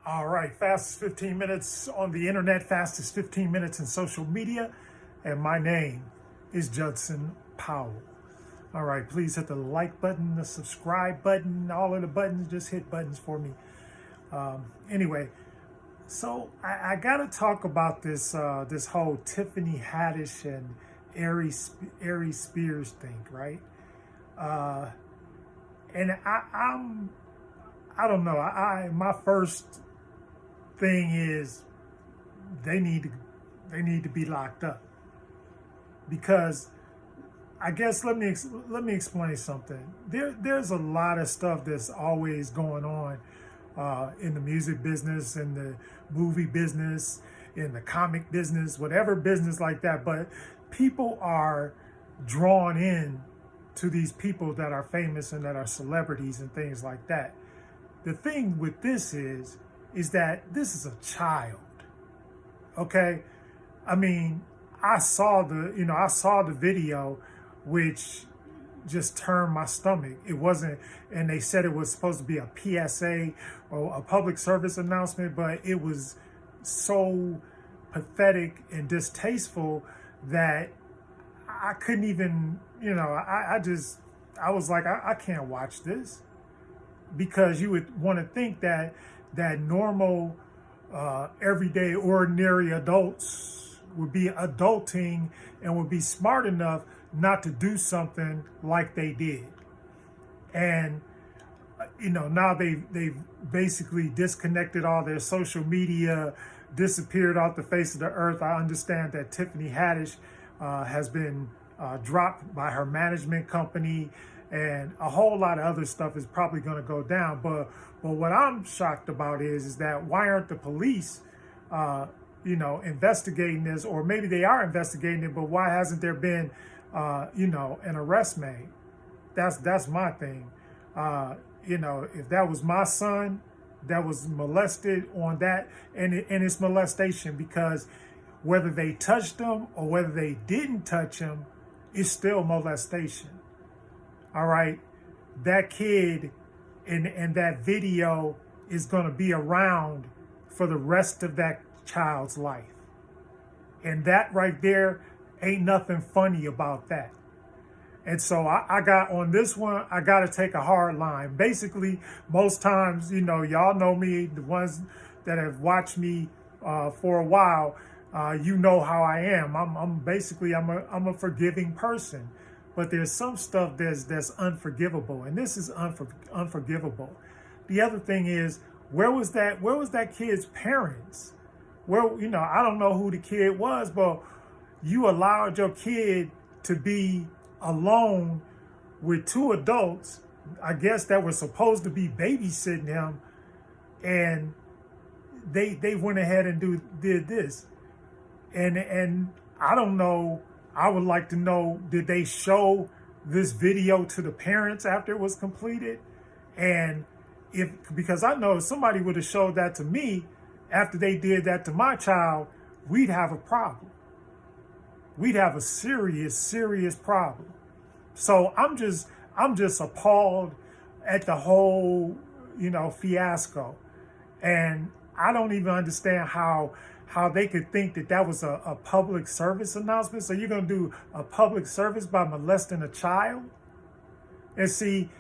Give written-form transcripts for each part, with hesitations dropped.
All right, fastest 15 minutes on the internet, fastest 15 minutes in social media. And my name is Judson Powell. All right, please hit the like button, the subscribe button, all of the buttons, just hit buttons for me. Anyway, so I got to talk about this whole Tiffany Haddish and Aries Spears thing, right? Uh, and I don't know. My first thing is they need to be locked up, because I guess let me explain something. There's a lot of stuff that's always going on in the music business, in the movie business, in the comic business, whatever business like that. But people are drawn in to these people that are famous and that are celebrities and things like that. The thing with this is that this is a child. Okay? I mean, I saw the video, which just turned my stomach. It wasn't, and they said it was supposed to be a PSA or a public service announcement, but it was so pathetic and distasteful that I couldn't even, I was like, I can't watch this, because you would want to think that normal, everyday, ordinary adults would be adulting and would be smart enough not to do something like they did. And now they've basically disconnected all their social media, disappeared off the face of the earth. I understand that Tiffany Haddish has been dropped by her management company, and a whole lot of other stuff is probably going to go down. But what I'm shocked about is that why aren't the police, investigating this? Or maybe they are investigating it, but why hasn't there been, an arrest made? That's my thing. If that was my son that was molested on that, and it's molestation, because whether they touched him or whether they didn't touch him, it's still molestation. All right, that kid and that video is going to be around for the rest of that child's life. And that right there, ain't nothing funny about that. And so I got on this one, I got to take a hard line. Basically, most times, y'all know me, the ones that have watched me for a while, you know how I am. I'm a forgiving person. But there's some stuff that's unforgivable, and this is unforgivable. The other thing is, where was that kid's parents? Well, I don't know who the kid was, but you allowed your kid to be alone with two adults, I guess, that were supposed to be babysitting him, and they went ahead and did this. And I don't know. I would like to know, did they show this video to the parents after it was completed? And because I know if somebody would have showed that to me after they did that to my child, we'd have a problem. We'd have a serious, serious problem. So I'm just appalled at the whole, fiasco. And I don't even understand how they could think that was a public service announcement. So you're going to do a public service by molesting a child? And see,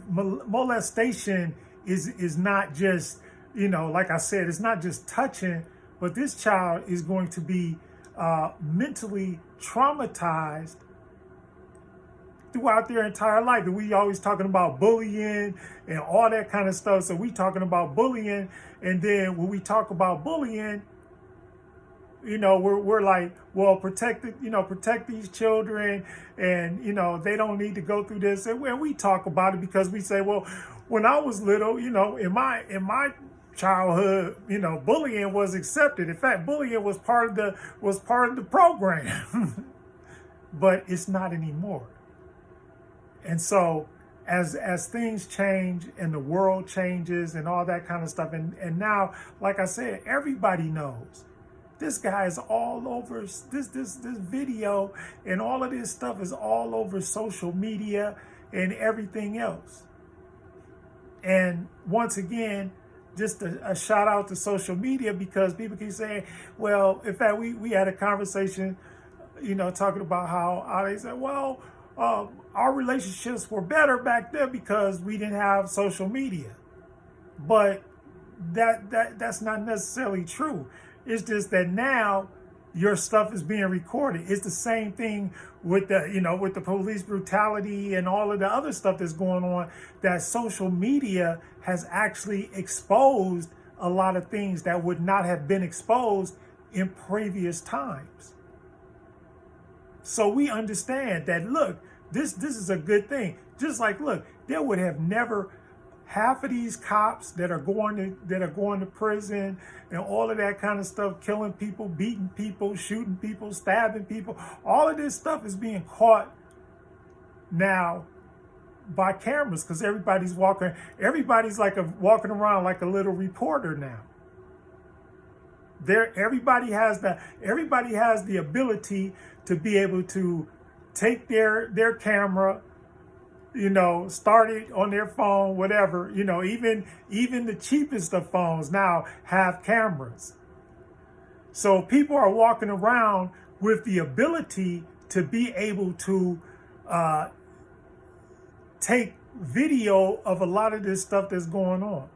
molestation is not just, like I said, it's not just touching, but this child is going to be mentally traumatized throughout their entire life. And we always talking about bullying and all that kind of stuff. So we talking about bullying, and then when we talk about bullying, we're like, well, protect these children, and they don't need to go through this. And we talk about it because we say, well, when I was little, in my childhood, bullying was accepted. In fact, bullying was part of the program, but it's not anymore. And so as things change and the world changes and all that kind of stuff, and now, like I said, everybody knows. This guy is all over, this video and all of this stuff is all over social media and everything else. And once again, a shout out to social media, because people keep saying, well, in fact, we had a conversation, talking about how they said, well, our relationships were better back then because we didn't have social media. But that's not necessarily true. It's just that now your stuff is being recorded. It's the same thing with with the police brutality and all of the other stuff that's going on, that social media has actually exposed a lot of things that would not have been exposed in previous times. So we understand that, look, this is a good thing. Just like, look, there would have never, half of these cops that are going to prison and all of that kind of stuff, killing people, beating people, shooting people, stabbing people, all of this stuff is being caught now by cameras, because everybody's walking around like a little reporter now. Everybody has the ability to be able to take their camera, start it on their phone, whatever, even the cheapest of phones now have cameras. So people are walking around with the ability to be able to take video of a lot of this stuff that's going on.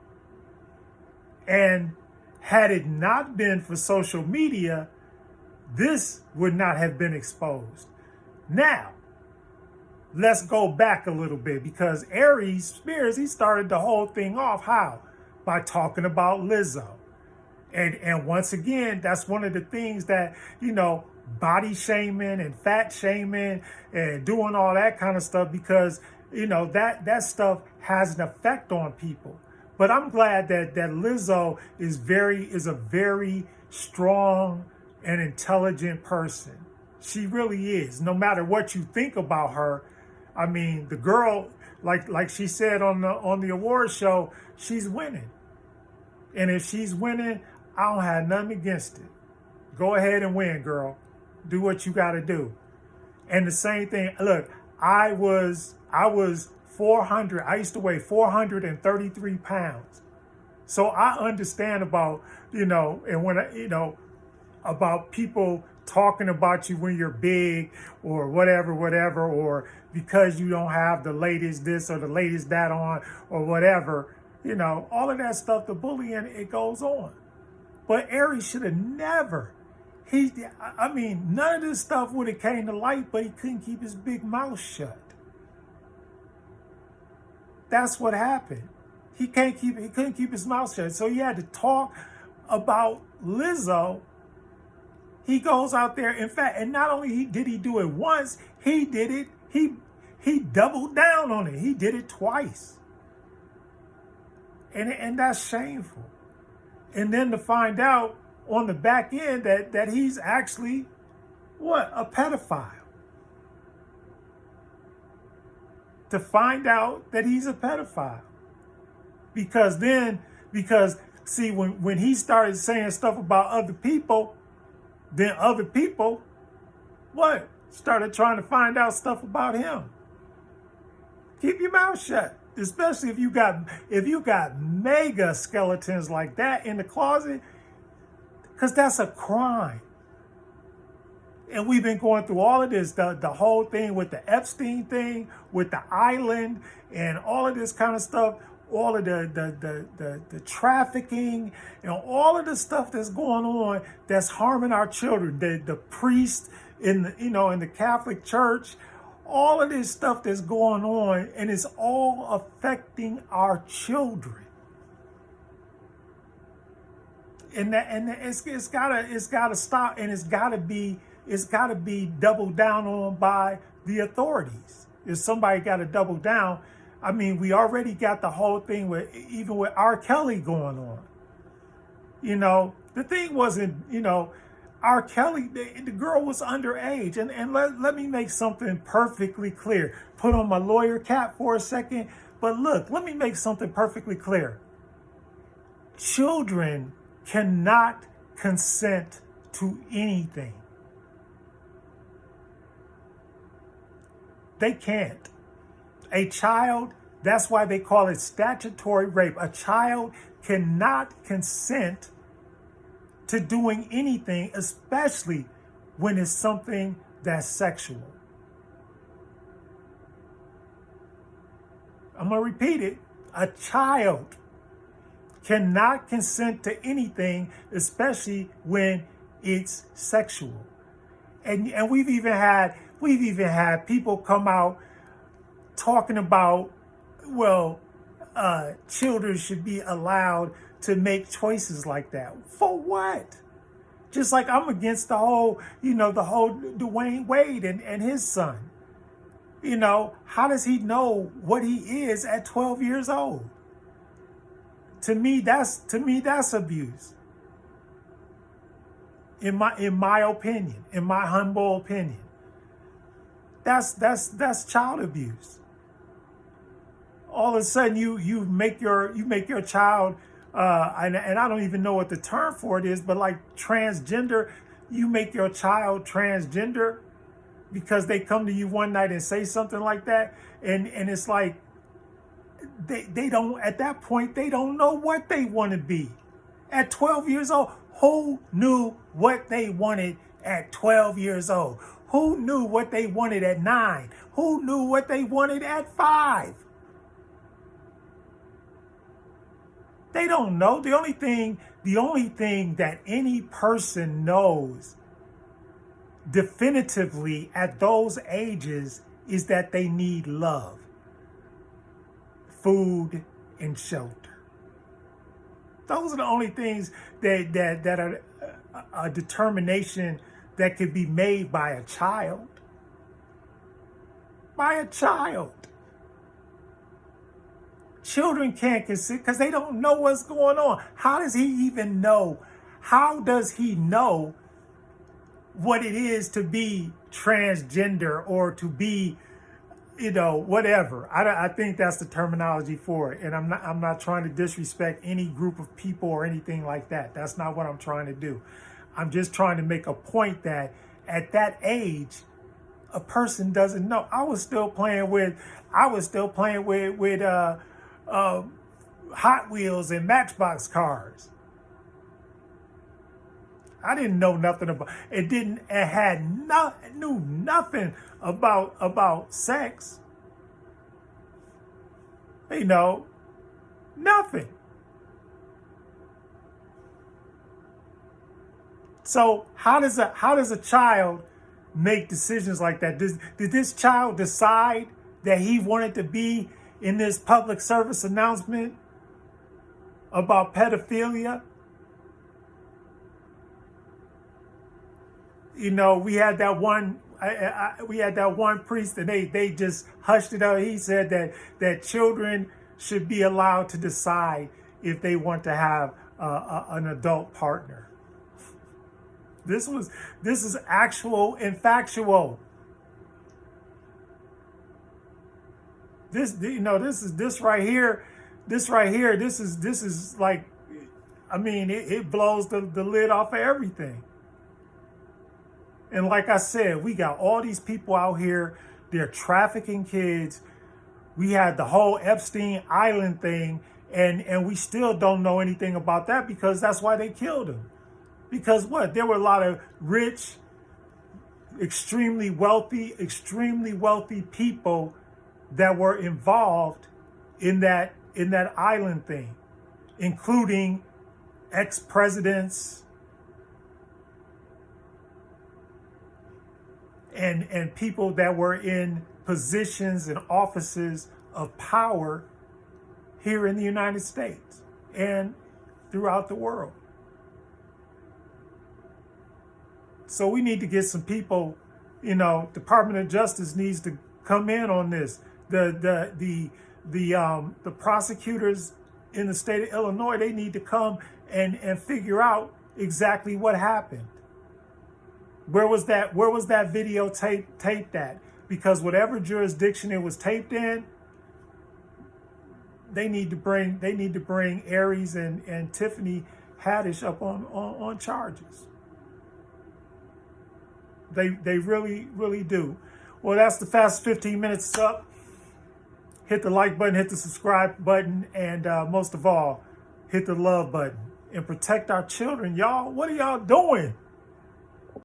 And had it not been for social media, this would not have been exposed. Now, let's go back a little bit, because Aries Spears, he started the whole thing off how? By talking about Lizzo. And once again, that's one of the things that, body shaming and fat shaming and doing all that kind of stuff, because, that stuff has an effect on people. But I'm glad that Lizzo is a very strong and intelligent person. She really is. No matter what you think about her, I mean, the girl, like she said on the award show, she's winning. And if she's winning, I don't have nothing against it. Go ahead and win, girl. Do what you got to do. And the same thing, look, I was 400. I used to weigh 433 pounds. So I understand about, and when about people talking about you when you're big or whatever, or because you don't have the latest this or the latest that on or whatever, all of that stuff, the bullying, it goes on. But Aries should have never, none of this stuff would have came to light, but he couldn't keep his big mouth shut. That's what happened. He couldn't keep his mouth shut. So he had to talk about Lizzo. He goes out there, in fact, and not only did he do it once, he did it, he doubled down on it. He did it twice. And that's shameful. And then to find out on the back end that he's actually, a pedophile. To find out that he's a pedophile. Because see, when he started saying stuff about other people, then other people, started trying to find out stuff about him. Keep your mouth shut, especially if you got mega skeletons like that in the closet, because that's a crime. And we've been going through all of this, the whole thing with the Epstein thing, with the island, and all of this kind of stuff, all of the trafficking, and all of the stuff that's going on that's harming our children. The priests in the Catholic Church, all of this stuff that's going on, and it's all affecting our children. And it's gotta stop, and it's gotta be doubled down on by the authorities. If somebody got to double down, we already got the whole thing with R. Kelly going on. The thing wasn't, R. Kelly, the girl was underage. And let me make something perfectly clear. Put on my lawyer cap for a second. But look, let me make something perfectly clear. Children cannot consent to anything. They can't. A child That's why they call it statutory rape. A child cannot consent to doing anything, especially when it's something that's sexual. I'm going to repeat it. A child cannot consent to anything, especially when it's sexual. And we've even had people come out talking about, well, children should be allowed to make choices like that. For what? Just like I'm against the whole Dwayne Wade and his son. How does he know what he is at 12 years old? To me, that's abuse. In my opinion, in my humble opinion, that's child abuse. All of a sudden, you make your child, and I don't even know what the term for it is, but like transgender, you make your child transgender because they come to you one night and say something like that, and it's like they don't, at that point they don't know what they want to be. At 12 years old, who knew what they wanted at 12 years old? Who knew what they wanted at 9? Who knew what they wanted at 5? They don't know. The only thing that any person knows definitively at those ages is that they need love, food, and shelter. Those are the only things that are a determination that could be made by a child. By a child. Children can't consent because they don't know what's going on. How does he even know? How does he know what it is to be transgender or to be, whatever? I think that's the terminology for it. And I'm not trying to disrespect any group of people or anything like that. That's not what I'm trying to do. I'm just trying to make a point that at that age, a person doesn't know. I was still playing with Hot Wheels and Matchbox cars. I didn't know nothing about it. Knew nothing about sex. Nothing. So how does a child make decisions like that? Did this child decide that he wanted to be in this public service announcement about pedophilia? We had that one priest, and they just hushed it up. He said that children should be allowed to decide if they want to have an adult partner. This is actual and factual. This right here. This is like, it blows the lid off of everything. And like I said, we got all these people out here, they're trafficking kids. We had the whole Epstein Island thing, and we still don't know anything about that because that's why they killed him. Because there were a lot of rich, extremely wealthy people that were involved in that island thing, including ex-presidents and people that were in positions and offices of power here in the United States and throughout the world. So we need to get some people, Department of Justice needs to come in on this. The prosecutors in the state of Illinois, they need to come and figure out exactly what happened. Where was that video taped at? Because whatever jurisdiction it was taped in, they need to bring Aries and Tiffany Haddish up on charges. They really, really do. Well, that's the fast 15 minutes up. hit the like button, hit the subscribe button, and most of all, hit the love button and protect our children, y'all. What are y'all doing?